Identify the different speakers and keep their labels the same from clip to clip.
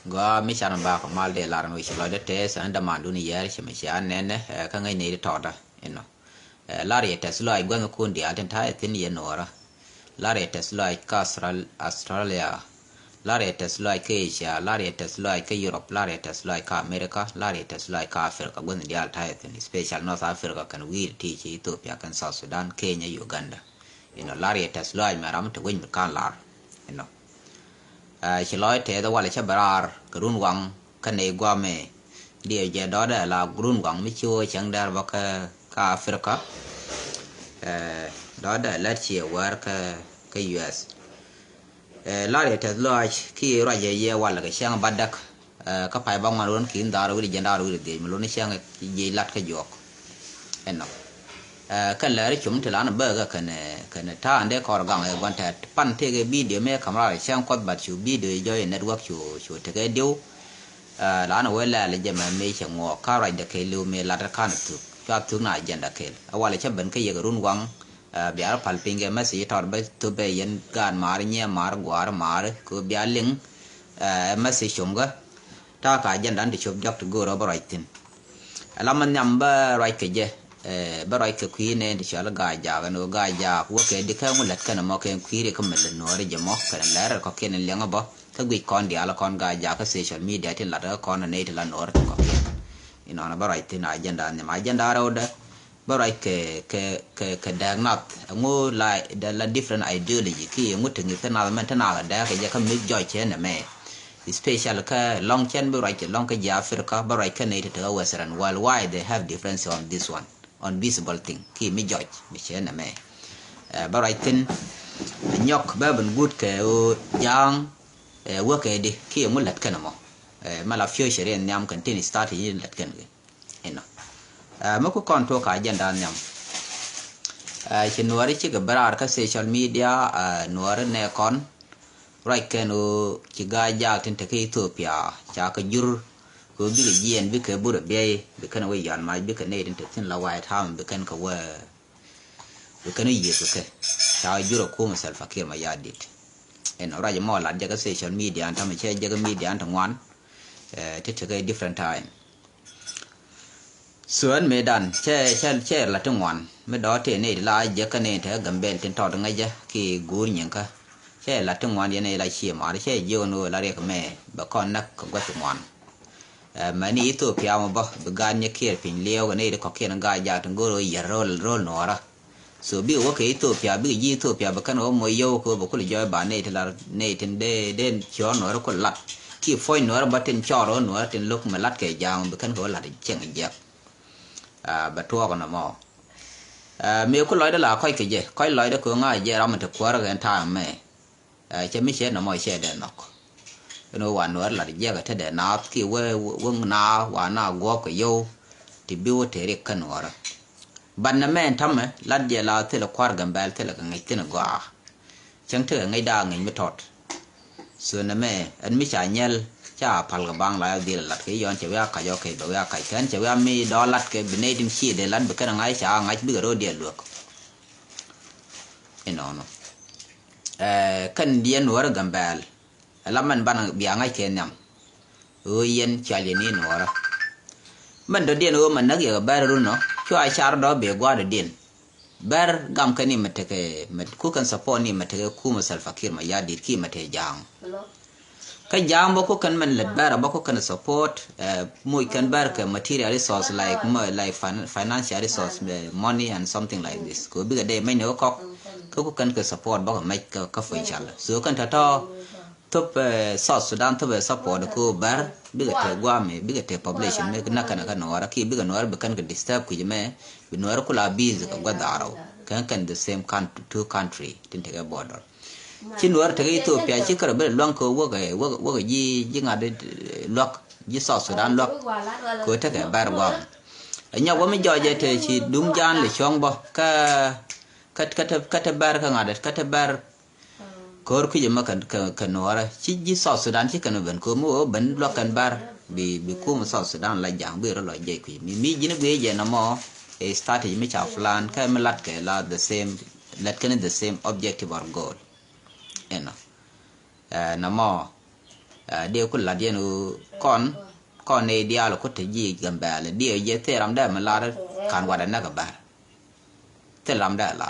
Speaker 1: go mi chan ba ko mal de lar no shi lo de te san da man duni yer shi mi shan ne ne ka ngai ne to da ino lar ye tes lo ai gwan ko ndi aten ta tin ye nora lar ye tes lo ai ka australia lar ye tes lo ai ka asia lar ye tes lo ai ka europe lar ye tes lo ai ka america lar ye tes lo ai ka africa gwan ndi al ta tin special north africa kan wir ti chi ethiopia kan south sudan kenya uganda ino lar ye tes lo ai maram to gwan kan lar ino chỉ nói thế đó là chỉ bảo grun quang cái này qua mẹ điều gì đó là grun quang mới chưa chẳng ra vào cái Africa đó là chiều qua cái US là để thế là khi rồi gì qua là cái sang bắt đắc cái phải băng mà luôn kín đó rồi đi ra rồi đi mà luôn sang gì lát cái giọt em nó cái lời chúng thì là nó bơ cái này ta anh để coi rằng cái quan trọng pan thế cái video mấy camera sang quát bắt chụp video cho network chụp thế cái điều là nó quay lại là giờ mà mấy chẳng ngọ cái rồi để cái lưu mấy là cái này tụ cho tụ này giờ đã cái awal là bên cái gì cái run quăng biar palping cái mà sĩ thọ bây tụ bây giờ gan mar nhẹ mar guar mar cứ biar link mà sĩ chủng cái ta cái giờ đang đi chụp job to go rồi tin làm mình nhầm ba rồi cái gì barai ke kwine di shala gaja no gaja wo ke di ka ngulat kana mo ke kwire ka mel no re jamo kana lar ko ken lenga ba ka gwi kon di ala kon gaja ka social media tin la kon ne ti la no re ko ino na barai tin agenda ne ma agenda ro da barai ke dagnat ngo la different ideology ki ngo tingi kana men tana da ka je ka mi joy chen me special ka long chen barai ke long ka ja africa barai ka ne ti to western worldwide they have difference on this one on visible thing ki mi judge mi chen na me barai tin nyok ba ben good ke o yang wo ke di ki mo lat kana mo mala future en nyam kan tin start yin lat kan eno mo ko kon to ka agenda nyam chi nuari chi ga barar ka social media nuari ne kon right kan o chi ga ja tin te ki Ethiopia cha ka jur ko bi ga yen bi ka bura be bi kana wai yan ma bi ka ne din tin la wai tham bi kan ka wa bi kana yi ko ke ta juro ko masal fakir ma yadit en ora mo la jaga social media anta ma che jaga media anta ngwan te te different time suan medan che la tungwan me do te ne la je ka ne te gambel tin to nga ja ki gur nyen ka che la tungwan ye ne la chi ma che jo no la re ka me ba kon nak ko tungwan mani Ethiopia mo ba ganya kier pin leo ga ne ko ken ga ja tan go ya rol nora so bi wo ke Ethiopia bi ji Ethiopia ba kan o mo yo ko ba ko jo ba ne tlar ne tin de den cho nora ko lat ki foi nora ba tin cho ro nora tin luk ma lat ke jang ba kan ko lat cheng je ba to ko na mo me ko loy da la khoi ke je khoi loy da ko nga je ra ma te ko ra ga ta me che mi che na mo che de no no wan no la je ga te de na ki we wong na wa na go ko yo ti bi wo te re kan wara ban na men tam la je la te la kwar gambal te la ngai te na go chang te ngai da ngai mi tot so na me an mi cha nyel cha pal ga bang la di la ke yon che wa ka yo ke ba wa ka kan che wa mi do lat ke bi ne dim chi de lan be kan ngai cha ngai bi ro de lu ko eno no kan dien war gambal laman ban biya ngai ken nyam o yen chali ni nora man do den o man nag ya bar ru no cho a char do be gwa do den bar gam kani matake mat ku kan support ni matake ku masal fakir ma ya dir ki mate jang ka jang bo ko kan man le bar bo ko kan support mo kan bar ka material resource like financial resource money and something like this ko bi ga de mai no ko kan ka support bo ka mai ka fo inshallah so kan ta to top South Sudan top support ko bar biga te gwame biga te population me na kana kana wara ki biga no arbe kan ka disturb ku jeme bi no ko la biz ka gwadaro kan the same country two country tin te border chin war te Ethiopia chi kar be long ko wo ga ji ngade lok ji South Sudan lok ko te ka bar gwam nya wo me joje te chi dum jan le chong bo ka bar ka ngade ka bar kor ku jema kan nora chi ji South Sudan chi kan ben ko mo ben lo kan bar bi ku mo South Sudan la jang bi ro lo je ku mi jine be je na mo e start mi cha flan ka me lat ke la the same lat kan the same objective or goal eno na mo dia ku la dia no kon ne dia lo ko te ji gambale dia je te ram da ma la kan wada na ga ba te ram da la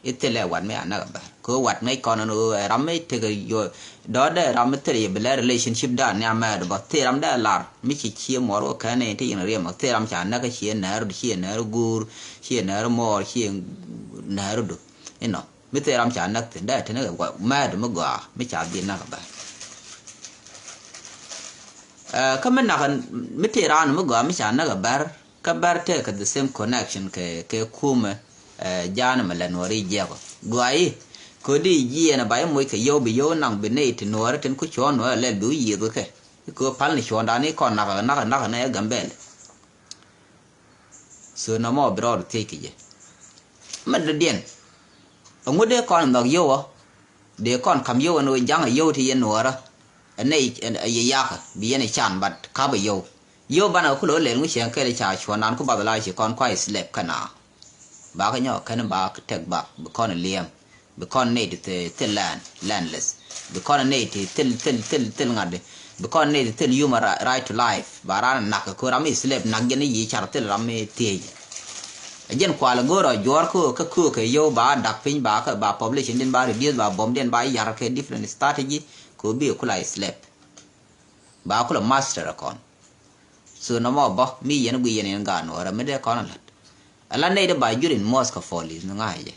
Speaker 1: itele wat me ana ga ba ko wat ngai kon no ram me te yo do da ram te ye bela relationship da ne ma do te ram da la mi chi chi mo ro ka ne te yin re ma te ram cha na ga chi na ru chi na ru gur chi na ru mo chi na ru do ino mi te ram cha na te da te na ga ma do mo ga mi cha bi na ga ba kamen na kan mi te ran mo ga mi cha na ga bar ka bar te ka the same connection ke kuma jana ma la nori je ko gwai ko di ji na bai mo ke yo bi yo nang bi ne ti nori ten ku cho no le du yi do ke ko pal ni cho da ni kon na na gambel so na mo bro te ki je ma de dien ngode kon no yo de kon kam yo no jang yo ti yen nora nei ye ya ka bi ne chan bat ka ba yo bana ku lo le ngu chen ke le cha cho nan ku ba la chi kon kwai slap kana ba ka nyo kan ba ka tek ba kon liam be kon ne te landless be kon ne te ngade be kon ne te human right to life ba ran nak ko ram slap nak gene yi char te ram me te jen kwa la goro jor ko ka ku ke yo ba dak pin ba ka ba population din ba reduce ba bom den ba yar ke different strategy ko bi ku la slap ba ku la master kon so no mo ba mi yen gu yen ga no ra me de kon la ala ne de ba jurin moscow folly nga ye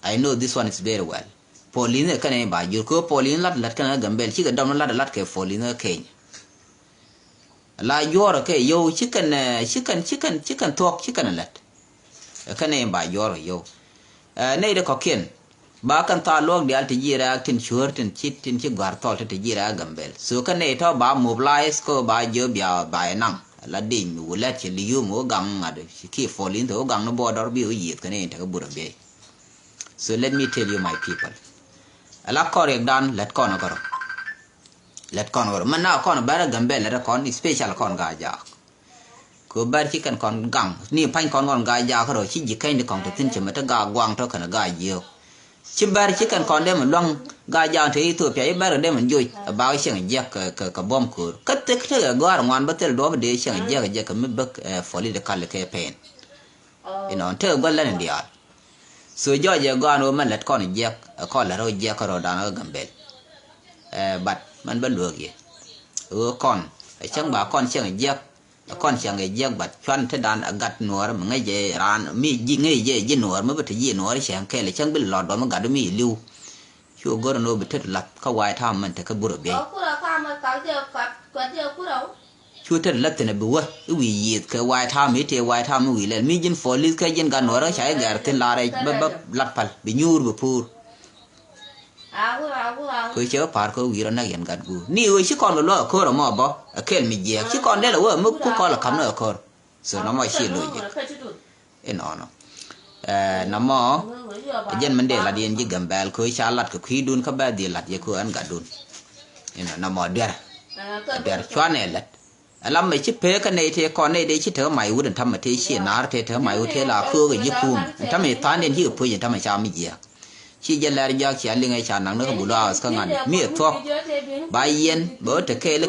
Speaker 1: I know this one is very well Pauline kan ba jur ko Pauline lat kan gambel chi ga dam lat ke Pauline Kenya la yor ke yo chicken talk chicken lat kan ba yor yo ne de koken ba kan ta log de alti jira tin short tin chit tin chi gar tol te jira gambel so kan ne to ba mobilize ko ba jo bia ba nang la ding wo let chi liu mo gang ade ki Pauline to gang no border bi o yit kan ne ta bura be so let me tell you my people ala korek dan let kon man na kon bara gambel let kon special kon ga ja ko bar chi kan kon gang ni pan kon ga ja ko chi ji kai ni kon te tin che mata ga gwang to kan ga yo chi bar chi kan kon de man long ga ja te Ethiopia bar de man joy ba shen je ka bom ko ka te ga gar ngwan ba tel do de shen je ka mi bak foli de kal ke pen te golla ni dia so jo je go no man let kon je ko la ro je ko dan gambel bat man ban được gì con chẳng bà con chẳng giặc con chẳng giặc bat chọn thế đàn gặt nửa mà ngay về ran mi ngay về nửa mới bật gì nửa chẳng kể là chẳng biết lọt đó mà gặt mi lưu chú gỡ nó bị thất lật các vài tham mình thì các bữa bề chú thất lật thì nó bùa vì gì cái vài tham mấy thì vài tham vì là mi dân phổ lý cái dân gặt nửa chạy gặt tên là đây bắp lật phật bị nhur bị phur ko che par ko wira na yan gad gu ni we chi kon lo ko ro mo bo kel mi je chi kon de lo we mu ko la kam no ko so no mo chi lo je no na mo jen man de la dien ji gambal ko cha lat ko khi dun ka ba de lat ye ko an gadun na mo der chwane lat alam me chi pe ka ne te kon ne de chi the mai wu den tham ma te chi na te mai wu te la ko ga ji kum tham me tan den ji ko yin tham ma cha mi je chi jalla ja chi ali ngai cha nang no bu la ska ngan mi thok ba yen bo te ke le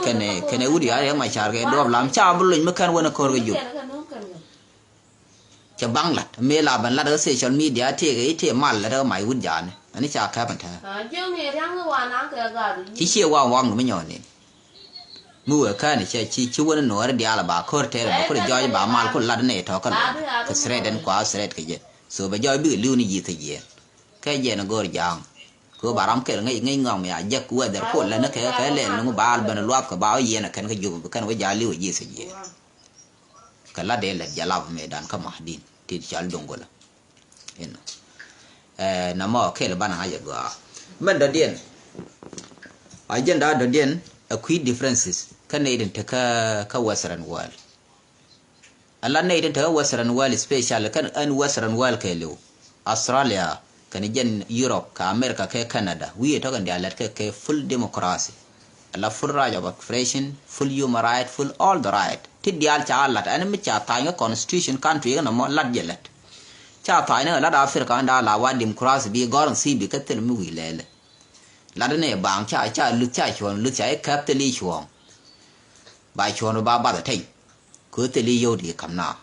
Speaker 1: kene udi ya ma cha ge do lam cha bu lun ma kan wona ko ge ju cha bang lat me la ban la de social media te ge te mal la de mai wud ja ne ani cha ka ban ta chi chi wa wang me nyon ni mu ka ni chi wona no ra dia la ba ko te ba ko jo ba mal ko la ne to ka ka sred den kwa sred ke je so ba jo bi lu ni ji te je cái gì nó gọi giang cứ bà rắm cái ngay ngon mà giấc của đời cô là nó cái lên nó ba bên loạt cái báo gì là cái dùng cái nó giá liu gì sẽ gì cái là để là giá lao về đàn cái mà đi thì chả đúng gọi là nó mà cái là ban hai giờ mình đầu tiên agenda đầu tiên a key differences cái này đến từ cái western world là này đến từ western world special cái western world cái liu Australia kan jen Europe ka America ke Canada we to kan dia let ke full democracy la full right of expression full human right full all the right ti dial cha lat an mi cha ta nga constitution country na mo lat je let cha ta na la da Africa da la wa democracy bi goron si bi ka tel mi wi lele là đó này bảng cha lướt cha kẹp tê li chuồng bài chuồng nó ba thay cứ tê li vô đi cầm nào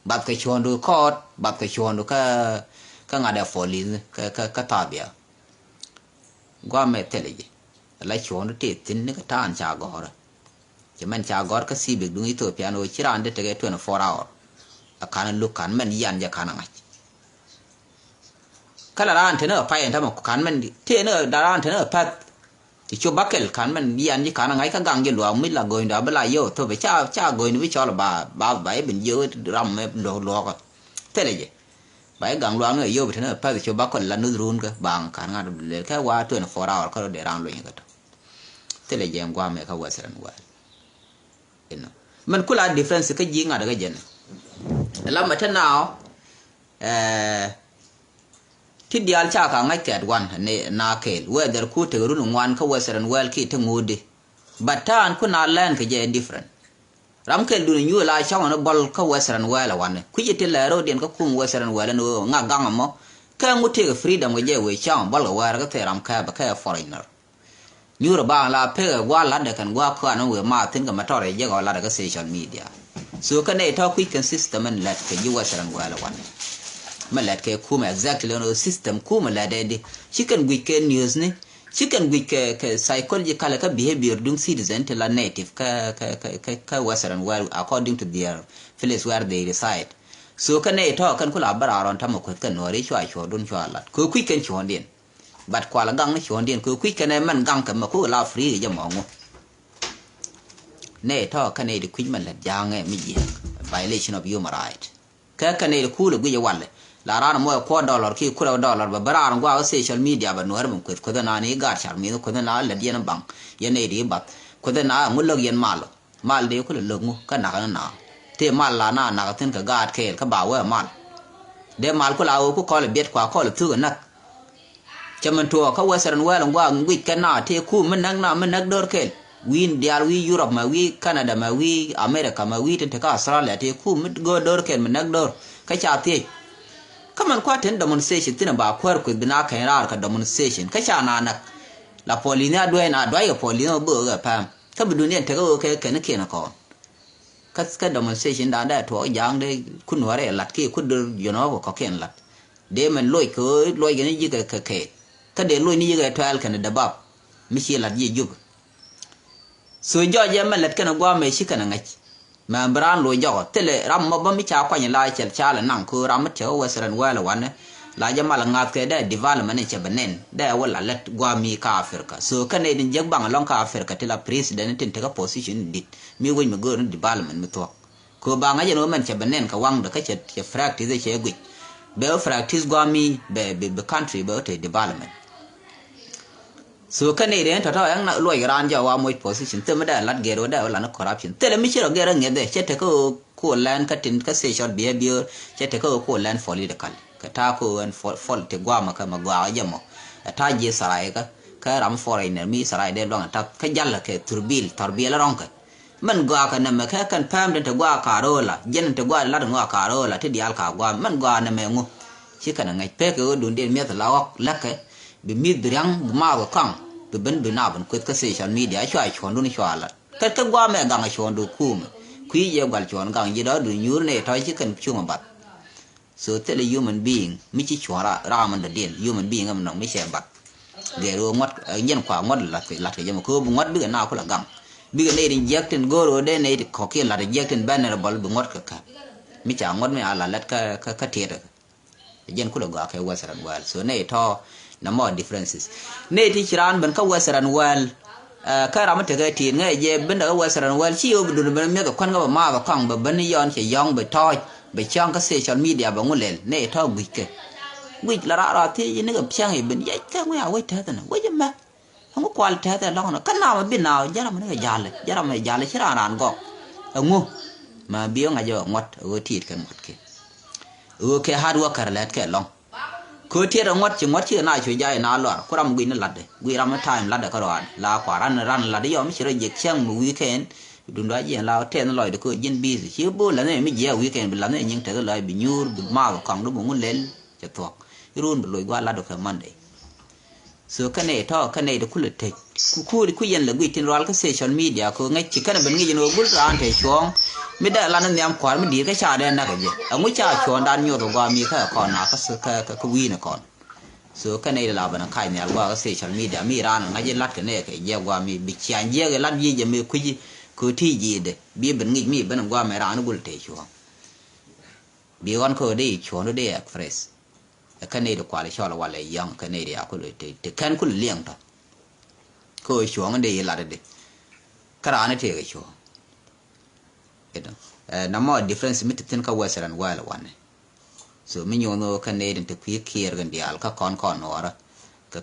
Speaker 1: bắt cái chuồng nó cọt bắt cái chuồng nó cái ngã đẹp phổ linh cái ta bia qua mẹ tê li lấy chuồng nó tết tin cái ta ăn cha gò rồi chỉ mình cha gò cái xì bị đúng Ethiopia nó chỉ ra ăn được cái 24 hour akan lúc kan mình yan ya kana ngay kala ran thế nữa phải anh ta kan mình thế nữa daran thế nữa pat thì cho bakel kan mình yan ji kana ngay cái gang ji lo mi là goin da bala yo to be cha goin vi cho là ba bảy bình dư ram lo thế là gì bảy gang lo người yo thế nữa pat cho bakel là nước run cái bang kan nga le cái wa 24 hour cái để ran lo cái thế là gì em qua mẹ cái western world mình kula difference cái gì nga cái gì làm mà thế nào thì đi al cha cả ngay kẹt quan này na kẹt weather khu từ run ngoan khâu western well khi thằng ngudi batan khu na land cái gì different ram kẹt du new la cha nó ball khâu western well là quan này khu gì tiền là rồi điện cái khu western well nó ngã gang mà cái ngũ thì freedom cái gì vậy cha ball cái well cái thế ram cái foreigner new là ba la pe qua là để cần qua khoa nó vừa mà tính cái mà thôi đấy gọi là cái social media so cái này thao quick system and let cái you watch and well one mà let cái khu mà exactly no system khu mà let đi chỉ cần weekend news này chỉ cần cái psychological cái behavior dung citizen thì là native cái western well according to their place where they reside so cái này thao cần có là bara ron tham một cái nói cho đun cho là cứ quick cho điện bật qua là găng nó cho điện cứ quick cái này mình găng cái mà cứ là free cho mọi người này thọ cái này được khuyên mình là giang ấy mình violation of human right cái này được khu được cái gì vậy là ra nó mua $4 khi $4 và bara nó qua social media và nói mình quyết cái này gạt chả mình cái này là điên bằng cái này đi bắt cái này muốn lợi yên mal đấy cái lợi ngu cái nào thì mal là na cái cái gạt cái bảo vệ mal để mal cái nào cũng coi là biết qua coi là thứ cái cho mình thua cái western well là qua cái cái nào thì khu mình năng đỡ cái win dial wi Europe ma wi Canada ma wi America ma wi ten ka Australia te ku mit go dor ken min nak dor ka cha ti kaman kwa ten demonstration tin ba kwar ku bina kan rar ka demonstration ka cha na nak la polina do na do ya polina bo ga pam ka bu duniya te go ke ken ke na ko ka demonstration da to yang de kun ware lat ki ku dur you know ko ken lat de men loy ga ni ji ka de loy ni ga trial kan da bab mi chi lat ji jub so jo je ma let kana gwa me shi kana ngach ma bran lo jo tele ram ma ba mi cha kwa ni la chel cha la nang ku ram che western wala wan la ja mal ngat ke da development che benen da wala let gwa mi ka africa so kana din jeg bang long ka africa tela president tin te ka position dit mi won mi go development mi to ko ba nga je no man che benen ka wang da ka che practice che gwi be practice gwa mi be country be te development so cái này đến thằng anh nói lôi ran cho vào một position tôi mới đã lát gero đã là nó corruption thế là mình chỉ là gero nghe đấy chết thế có land cái tin cái social behavior chết thế có land political cái ta có fall thì qua mà cái mà qua giờ mà ta gì sarai cái ram foreigner mi sarai đến đó ta cái dân là cái turbil là rong cái mình qua cái nằm cái pam đến qua Carola dân đến qua là qua Carola thì đi al cả qua mình qua nằm ngu chỉ cần ngày pe cái đồn điện miết là cái bị mít đường mà có căng bị bên bị nào bên quyết cái social media xoay chọn luôn xoay là cái qua mẹ gang chọn được kum quý giờ gọi chọn gang gì đó được nhur này thôi chứ cần chung mà bắt so thế là human being mới chỉ chọn ra mình là điên human being mình không mới xem bắt để rồi ngót nhân quả ngót là cái gì mà cứ ngót biết nào cũng là gang biết này thì giác trên go rồi đây này thì có kia là giác trên banner ball bị ngót cả mới chả ngót mới là lát cái thiệt rồi dân cũng là gọi cái western world so này thôi nó more differences này thì chiran bên cái western world cái làm thế cái tiền ngay về bên ở western world chỉ ở bên bên miếng cái quan cái mà và quan bên bên yon chỉ yon bên thôi bên trong cái social media bằng ngôn lên này thôi week là ra thì những cái trang này bên vậy cái người ao thế này vậy mà không có quan thế này lo nó cái nào mà biết nào giá là mình cái giá là mình chỉ là ăn gọ ngu mà biếng ngay giờ ngót ở thịt cái ngót kia cái hard worker là cái long cứ thiệt là ngót chỉ này chơi dài nào lọt có làm nó lật đấy quy làm cái time lật được cái đoạn là quả ran là đấy ông chỉ là việc xem một weekend đừng nói gì là thế nó lòi được cái dân busy chứ bố là này mới dễ weekend là này nhưng thế cái lời bị nhur bị mau còn nó muốn lên chật thuộc cái luôn bị lòi qua là được cái Monday so cái này thôi cái này được khu lịch thị khu dân là quy tin rồi cái social media có ngay chỉ cái này bên ngay nó bút ra thì xuống mới đã là nó nhắm quả mới đi cái trà đen là cái gì ông ấy trà xuống đan nhiều rồi qua mi cái còn nào cái quy này còn so cái này là bên khai này qua cái social media mi ra nó ngay lát cái này cái giờ qua mi bị chán giờ cái lát gì giờ mi cứ thi gì đấy bị bên ngay mi bên qua mẹ ra nó bút thị xuống bị con khờ đi xuống nó đi fresh cái này được quả là cho là quả là young cái này thì aku được thì khen cũng liang thôi cô xuống ở đây là đấy cái đó nó thì cái xuống cái đó nằm ở difference mit tin cái western well one so mình nhớ nó cái này thì quý kia gần đi al cái con nó ra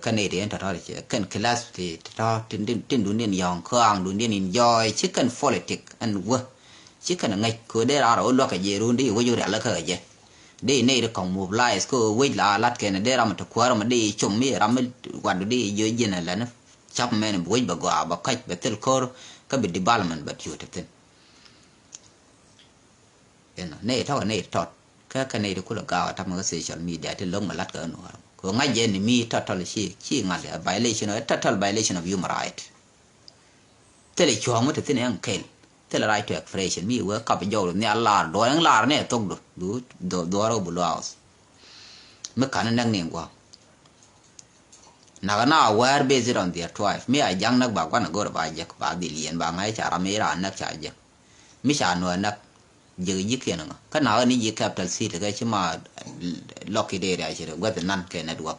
Speaker 1: cái này thì anh ta nói cái class thì ta tin đúng nên young khang đúng nên enjoy chicken politics and work chicken ngay cứ để ra rồi lo cái gì luôn đi với vô là cái gì đây này được còn mobilize có quay là lát cái này để làm được quá mà đi chụp mi làm quan đi dưới gì này là nó chắp men quay bà gà bà khách bà tel core cái bị development bà chịu thật tên này thôi này thật cái này được cũng là cao thằng cái social media thì lông mà lát cái nữa có ngay giờ này mi total chi ngay là violation total violation of human right thế là chuông mới thật này ăn kẹl thế là right to expression mi vừa cặp vô này là đôi anh là này tốt được đồ rồi bù lao mới cả năng niệm qua naga na aware based on their tribe mi a jang nak ba kwa na gor ba jak ba dilien ba ngai cha ra ra nak cha jak mi cha no nak je yi ke na ka na ni yi capital city ga chima loki de ya chire gwa nan ke network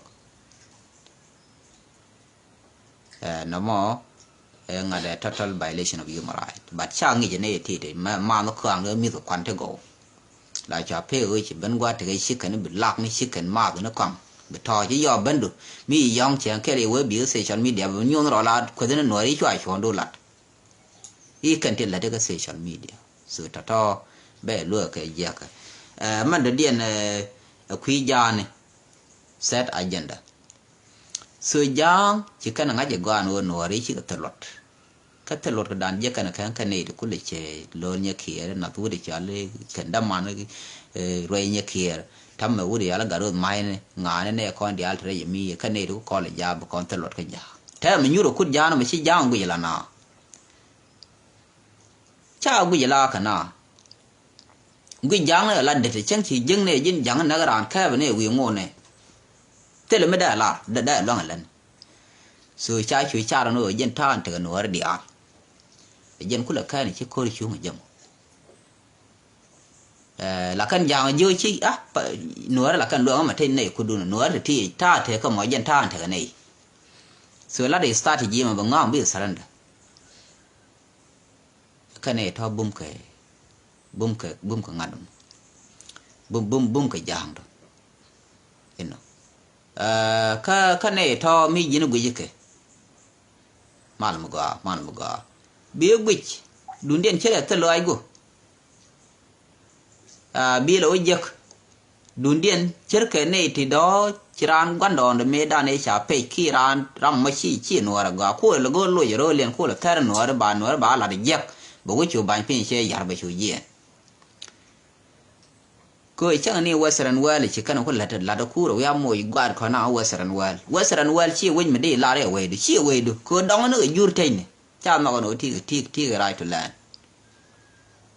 Speaker 1: no mo nga da total violation of human right but cha ngi je ne ti de ma no khang le mi so kwan te go la cha pe oi chi ben gwa te ga shi kan bi lak ni shi kan ma no kwang bị thò chứ do bên được mi yong chẳng cái này với biểu social media với nhau nó là có thể nó nói đi cho đô lạt ý cần tiền là cái social media sự to bé lừa cái gì cả mà đầu tiên quý gia này set agenda sự giang chỉ cần ngay giờ qua nó nói đi chỉ cái thật luật cái đàn giờ cái này thì cũng là chế lớn như kia nó tu để cho lấy cái đam mà nó rồi như kia thăm mà uống đi là gà rốt mai này ngã này con đi ăn thấy mi cái này cũng coi là giá mà con thật lót cái giá thế mình nhớ được cút giá nó mới chỉ giá ông cái gì là nào cha ông cái gì là cái nào cái giá này là để chẳng chỉ dưng này dưng giá nó cái đàn cái này uy ngôn này thế là mớiได้làได้loang lần rồi cha chui cha nó ở dân than thì nó ở đi ăn dân cũng là cái này chứ coi xuống ở dân là căn giang dưa chi á nữa là căn lượng mà thế này cũng đủ nữa thì ta thế có mọi dân ta thế này rồi là để start gì mà bằng ngon biết sao đó cái này thôi bung cái ngăn bung cái giang đó cái này thôi mi gì nó bị gì cái mal mà gà biết bị đúng điện chết là tên loại của bi lo jek dundien cerke ne ti do ciran gando de meda ne cha pe kiran ram ma chi no ra ga ko lo go lo yero len ko la tar no ra ba la de jek bo go chu ban pin she yar ba chu ye ko e chang ni western well chi kan ko la da ku ro ya mo yi gwar ko na western well chi wen me de la re we du chi we du ko dong no yur te ne cha ma ko no ti right to land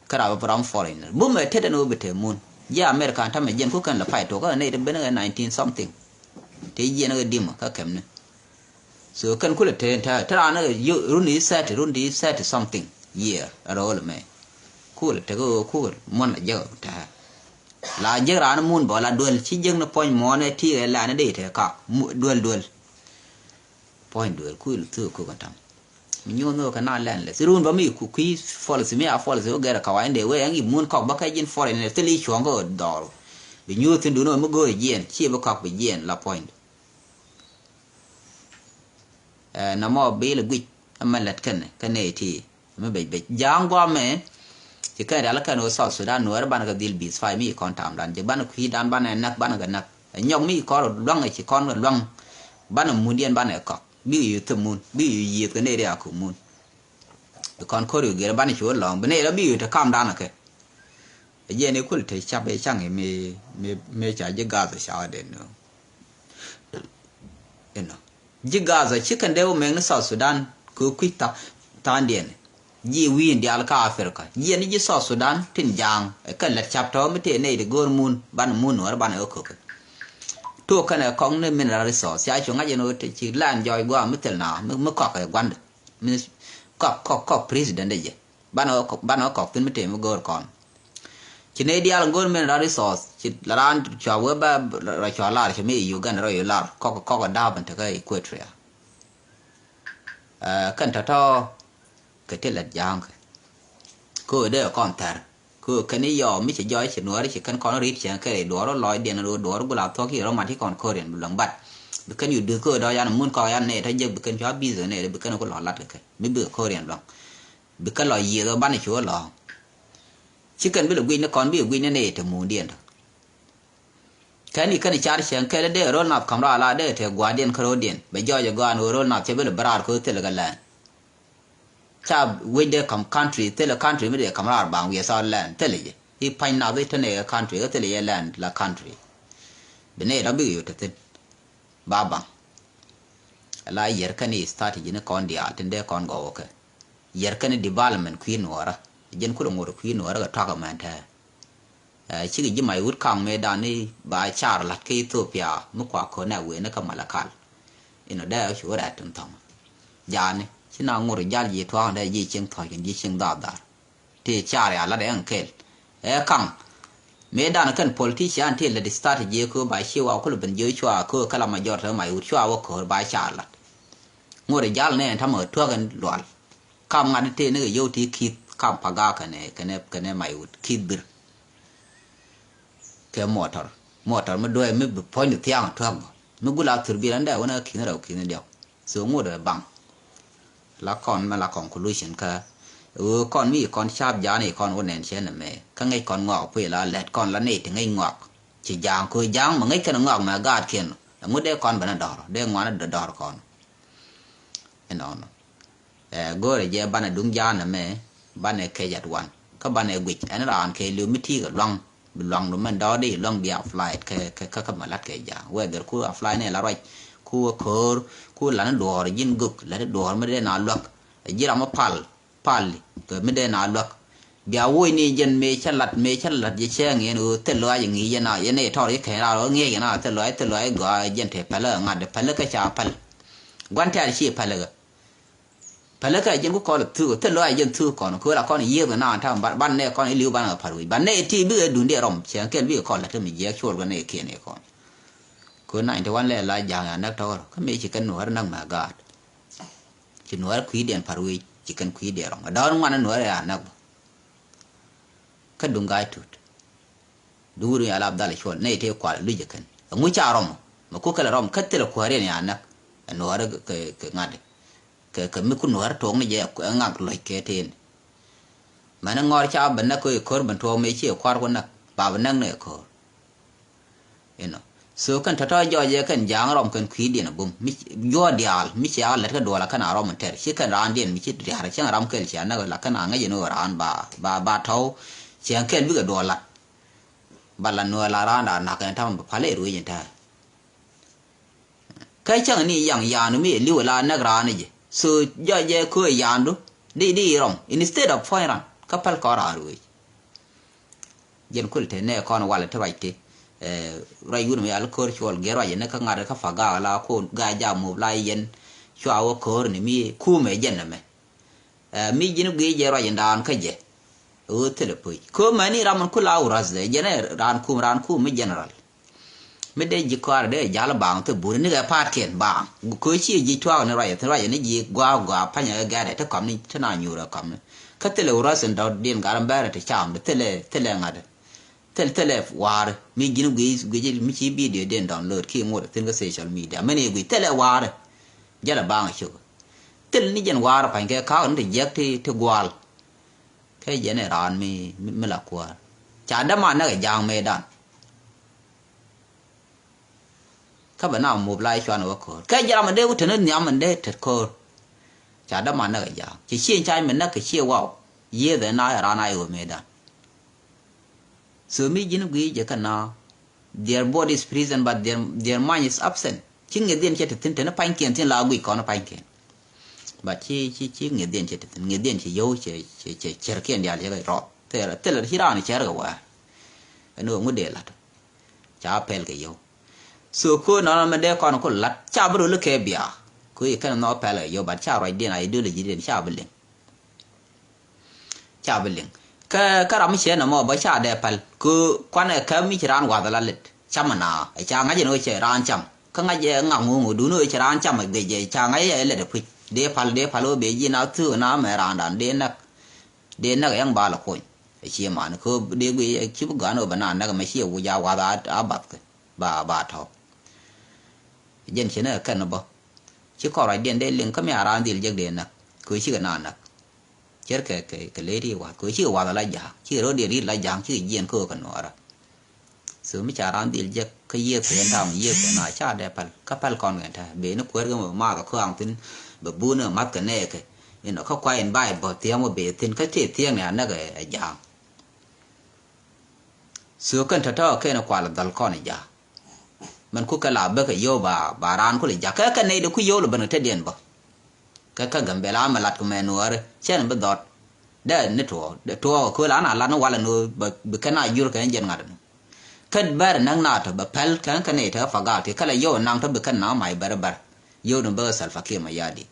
Speaker 1: kara from foreigner bu me tete no bete mun ya american ta me jen ko kan la fight to ka ne de ben 19 something te je na dim ka kem ne so kan kula te ta na run di set something year role me kula te ko kul mon je ta la je ran mun bo la duel chi jeng na point mo ne ti la na de te ka duel point duel kul tu ko kan tam minyo no kana lan le sirun ba mi ku ki follow me a follow so gara ka wande we angi mun kok ba ka jin foreign ne teli chongo dor bi nyu tin du no mo go yen chi ba kok bi yen la point na mo be le gwi amalat kan ne ti me be jang gwa me ti ka dala kan o South Sudan no ban ga dil bis fai mi kon tam dan je ban ku dan ban nak ban ga nak nyong mi ko long chi kon long ban mun dien ban e kok bi yu te mun bi yu yi ke ne dia ku mun kon ko ru ge ban chu long bene la bi yu te kam dan ke je ne kul te cha be chang me cha je ga za sha de no eno jigaza chicken dewo meng South Sudan ku kwita tandien ji win di alka Africa ji ni ji South Sudan tin jang kan la chapter mete ne de gor mun ban mun war ban ko to kana kong ne mineral resource ya chunga je no te chi lan joy gwa mitel na mu ko ka gwand mi ko president je ban ko tin mete mu gor kon chi ne di al gor mineral resource chi ran cha wa ba ra cha la chi mi Uganda ro la ko da ban te ka Equatoria kan ta to cái thế là giang cô đây là con thar cô cái này giờ mới chỉ giỏi chỉ nói chỉ cần con rít chẳng cái đó nó lòi điện nó đó nó làm thôi khi nó mà thì còn khơi điện lòng bát bị cái nhiều đứa cô đó anh muốn coi anh này thấy giờ bị cái chó bây giờ này bị cái nó có lọt lát được cái mới bị khơi điện lòng bị cái lòi gì đó bán này chúa lò chỉ cần biết là nó còn biết này thì muốn điện cái này charge chẳng cái đây roll nạp camera là đây thì qua điện khơi điện bây giờ nó roll nạp chỉ biết là brar cô thế là cái là cha when they come country tell a country me they come out bang we saw land tell you he find now they turn a country tell you land la country bene da bi yo tetin baba la yer kan start jine kon dia tende kon go okay yer kan development queen wara jen ku ngoro queen wara ga taka man ta chi gi mai wut kang me da ni ba char lat ke Ethiopia mu kwa ko na we na kamalakal ino da shi wara tum tong jani na ngồi giao gì thoa đây gì chừng thoa gì chừng đào đào thì cha ra là để ăn kẹt căng mấy đàn cái politician thì là start gì cứ bài siêu ao cứ bên dưới chua cứ cái làm mà giọt rồi mày chua ao cứ bài cha là ngồi giao này thằng mở thoa cái loạn cam ngắt thì nó yêu thì kít cam paga cái này mày kít bir cái motor mới đuôi mới point được thiang thoa mới gula turbi anh đây nó kí nó đeo số ngồi rồi bằngละครมาละของคุณลุยเช่นค่ะก่อนมีก่อนชาบยานี่ก่อนวันแนนเช่นน่ะแม่ข้างไงก่อนงอกเพื่อละแหลดก่อนละนี่ถึงไงงอกจียางคือยางมันไงกันงอกมากาดเขียนงุดได้ก่อนบันดอร์ได้งอนดอร์ก่อนเห็นอ่อนก็เลยเจ้าบ้านดุงยาน่ะแม่บ้านเคยัดวันก็บ้านวิจอันนั้นอ่านเคลืมมิทีกับลองดูมันดอดีลองเดียวฟลายก็มาลัดเคยาเว้ยเดี๋ยวคู่ฟลายเนี่ยละไรคู่เคิร์คู่หลังดอร์ยินกุกหลังดอร์ไม่ได้นาลักยี่รามาพัลก็ไม่ได้นาลักเบียวุ้ยนี่ยันเมชันลัดยี่เชื่อเงี้ยเตลอยอย่างงี้ยันน่ะยันเนี่ยทอดยี่แข็งเราเงี้ยยันน่ะเตลอยก็ยันเทพัลเลยงัดพัลเลยก็ชาพัลกวนที่อะไรชี้พัลเลยก็ยันกูคอลถือเตลอยยันถือก่อนคือเราก่อนเยี่ยมน่ะถ้าบ้านเนี่ยก่อนไอ้ลิวบ้านเราพัลวิบ้านเนี่ยที่บื้อดุนเดียรอมเชียงเกลวิคอลแล้วมีเยี่ยชวนกันเนี่ยเขียนเนี่ยก่อนคนนั้นที่วันแรกลายยางนักทอร์เขาไม่ชิกันหนวดนั่งมากาดชิหนวดคุยเดียนพารุยชิกันคุยเดียรองดาวน์วันนั้นหนวดอะไรนักก็ดุงไกทุดดูเรื่องอาลับดาลชวนในเที่ยวกว่าลุยกันงูจ่ารอมมาคุกกันรอมคัดเตลขวาเรียนนักหนวดก็งาดก็ไม่คุ้นหนวดทงนี่เยอะงักลอยเกตินมันงอชาบันนักคุยคอร์บันทวไม่เชี่ยวควาคนนักป่าบันนักเนี่ยคอร์เห็นso kan tata joje kan jang rom kan kwidi na bum mi jodial mi ci ala ka dola kan rom ter shi kan ran den mi ci har chan ram kel ci na la kan anga jeno ran ba taw ci an kel bi ga dola bala no la ran da na kan tam phale ru yin ta kai chang ni yang ya no mi liu la na ran ni so joje ko yan do di rom instead of foreign ka pal ko ra ru jen kul te ne kon wala te baite rayu ni al kor chol gero yen ka ngare ka faga la ko ga ja mo la yen chwa wo kor ni mi ku me jen na me mi jinu ge gero yen dan ka je o tele pui ko mani ramon ku la uraz de jene ran ku mi general me de ji kwar de jala bang te buri ni ga pat ken bang ko chi ji twa ni ra ni ji gwa pa nya ga de te kam ni te na nyura kam ka tele uraz en da den garam bare te cham de tele ngade tele war mi ginu ge mi ci video den download ki ngor tin ga social media mani gi tele war jala bang chu tel ni jen war pa ke ka on de yek ti gwal ke jene ran mi la kwa cha da ma na ga jang me dan ka ba na mo lai chwan wa ko ke jara ma de u tin nyam man de tet ko cha da ma na ga jang chi chen chai man na ke chi wa ye de na ra na yo me dan so mi jinu gi je kana their body is present but their mind is absent chứ người điên chết thì nó phanh kiện thì là quỷ có nó phanh kiện bà chi người điên chết thì người điên chỉ vô chỉ kiện dia le rõ thế là khi đó này chết rồi quá nó không có để là chả pel cái vô so cô nó mà để con nó lát chả bự lực cái bia cô cái nó pel vô bà chả rồi điên ai đưa được gì điên chả bự cái làm gì nó mà bà chả để pel cô quan này cái mi chỉ ran qua là lết chăm mà na chả ngay nó chỉ ran chăm cái ngay ngang ngủ đủ nó chỉ ran chăm mà để chả ngay là được để pel ở bây giờ nào thứ nào mà ran đàn đến nó yang ba là coi chỉ mà nó cứ để cái chụp cái nó bên nó mà chỉ uja qua đã bắt cái bà thọ dân chỉ nó cái nó bao chỉ có rồi điện để liền cái nhà ran đi được điện nè cứ chỉ cái nào nè chết cái lấy đi qua cứ chỉ qua là giả chỉ rồi đi là giả chỉ dân cứ cái nó ra sớm mới trả ran đi được cái gì cái thằng gì cái nào cha đẹp cái pal con cái thằng bé nó quét cái mà cái khoang tin bờ bu nó mắt cái này cái nó không quay anh bay bỏ tiếng mà bé tin cái tiếng này nó cái giả sửa cần thật đó cái nó qua là dal con này giả mình cũng cái là bơ cái vô bà ran cũng là giả cái này được cái vô là bên cái điện bơ cái gần bê la mà lát của mình nữa chứ nó bên đó để nó thua cái là nó qua là nó bị cái này vô cái dân ngặt cái bờ năng nát bờ pel cái này thở phá gạo thì cái là vô năng thở bị cái nào mày bờ vô nó bơ sal fakir mà ya đi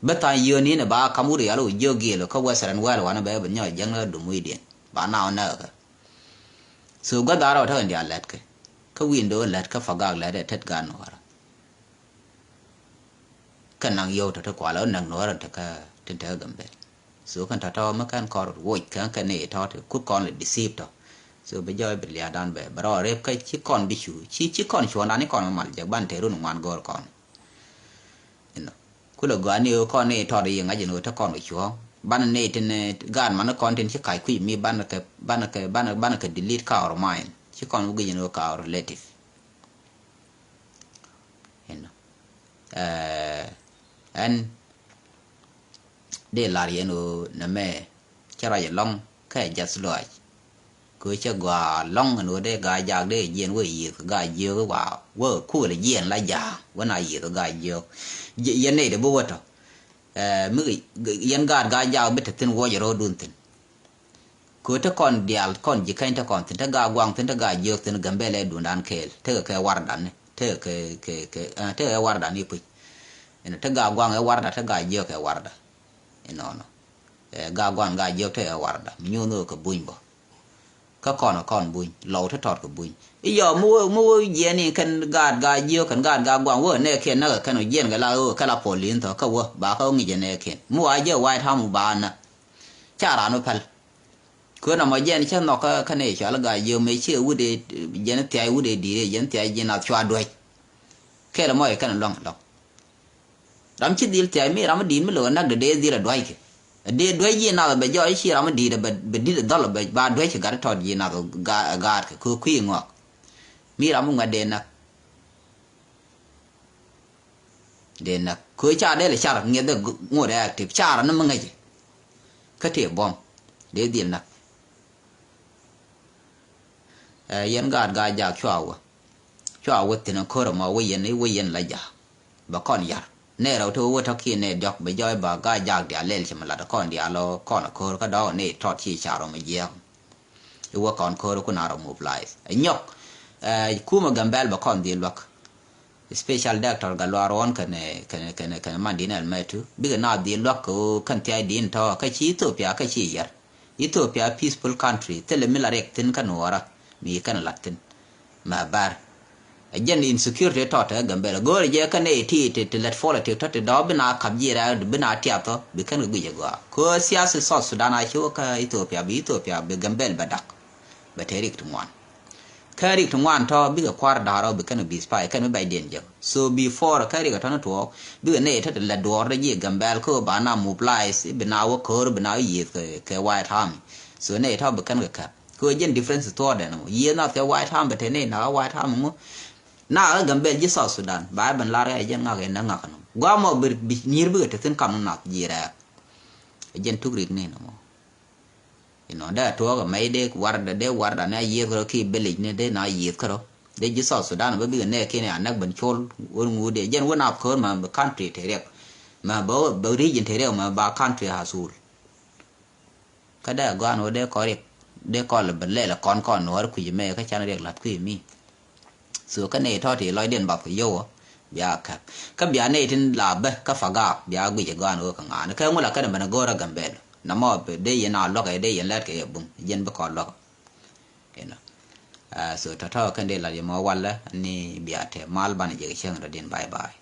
Speaker 1: bê tai vô ní nó ba kamu đi alo vô ghê lo cái quay sang quay nó bé bên nhau dân nó đủ mùi điện bà nào nợ cái so ga daro ta ndi alat ke ka window lat ka faga la da tat gan wara kan nang yo ta kwa la nang no ran ta ka tin ta gambe so kan ta to ma kan kor wo kan ne to ku kon le deceive to so be joy be ya dan be bro rep ka chi kon bi chu chi kon chu na ni kon mal ja ban te ru ngwan gor kon ino ku lo ga ni kon ne to ri nga je no ta kon chu ban ne tin gan man content chi kai ku mi ban ka delete ka or mine chi kon u gi no ka relative you know and de la ye no na me chara ye long ka just loi ku che gwa long no de ga ja de yen we yi ga ye wa wo ku le yen la ja wa na yi ga ye ye ne de bo wa to mười yên gà giàu biết tin vô giờ đun tin cứ ta còn dial còn gì cái ta còn tin ta gà quăng tin ta gà dược tin gambe le đun đan kêu thế cái wardan thế cái wardan đi pui ta gà quăng cái warda ta gà dược cái warda nó gà quăng gà dược thế cái warda nhiều nữa cái bùn bò các con bùn lâu thế thọt cái bùn bây giờ mua gì này cần gà dược cần gà quăng vợ này kia nó cái nó yên cái là phổ liên thôi cái vợ bà không nghĩ gì này kia mua ai giờ white house bà nè chả ra nó phải cứ nào mà yên chắc nó cái này cho là gà dược mấy chiếc uống để yên thì ai uống để đi yên thì ai yên nào cho đuổi cái là mọi cái nó long làm chi đi thì ai mấy làm đi mấy lần nó để đi là đuổi kì để đuổi gì nào bây giờ chỉ làm đi là đi là đó là bà đuổi chỉ gạt thọt gì nào gạt cái cứ khuyên ngọ mi làm một ngày đền nè cứ cha đây là cha là nghe được ngồi đây thì cha là nó mang ngay cái thiệp bom để tiền nè yên gạt giặc chua thì nó khơi mà quay yên là giặc bà con giặc nè rồi thôi thắc kia nè dọc bây giờ bà gạt giặc để lên xem là con đi alo con là khơi cái đó nè thọt chi cha rồi mà giặc rồi con khơi nó cũng nào một lại nhóc cú mà gambel bà con đi luộc special doctor galwaron kan mandina metu biga na di luộc kan ti din to ka chi Ethiopia ka chi yar Ethiopia peaceful country tele milarek tin kan wara mi kan latin ma bar ajen insecurity to ta gambel go je kan e ti let follow ti to do bina kabjira bina ti ato bi kan gu je go ko siyasa South Sudan a chu ka Ethiopia bi gambel badak baterik tumwan kari tungwan to biga kwar daro bi kan bi spy kan bay den je so before kari ga tan to biga ne ta la dor da je gambal ko bana mobilize bina wo ko bina yi ke white army so ne ta bi kan ga ka ko jen difference to da no ye na ke white army te ne na white army mo na gambel je South Sudan ba ban la ra jen nga ga na nga kan gwa mo bi nir bi te tin kam na jira jen tugrik ne no nó đã thua cái mấy đứa warda na yiệt rồi khi beli ne đứa na yiệt karo de ji South Sudan ba bi ne ke ne anak ban chol won ngu de jen won ap ko ma country te rek ma ba region te rek ma ba country hasul kada gan o de korek de ko le balle la kon no ku ji me ka chan rek lat ku mi so ka ne to ti loy den ba yo bia ka bia ne tin la ba ka faga bia gwi je gan o ka ngana ka ngula ka na gora gambel na mo be de yana lo ka de yan lat ke bum jen ba ko lo so tata kan de la mo wala ni bia te mal ban je chang ra den bye bye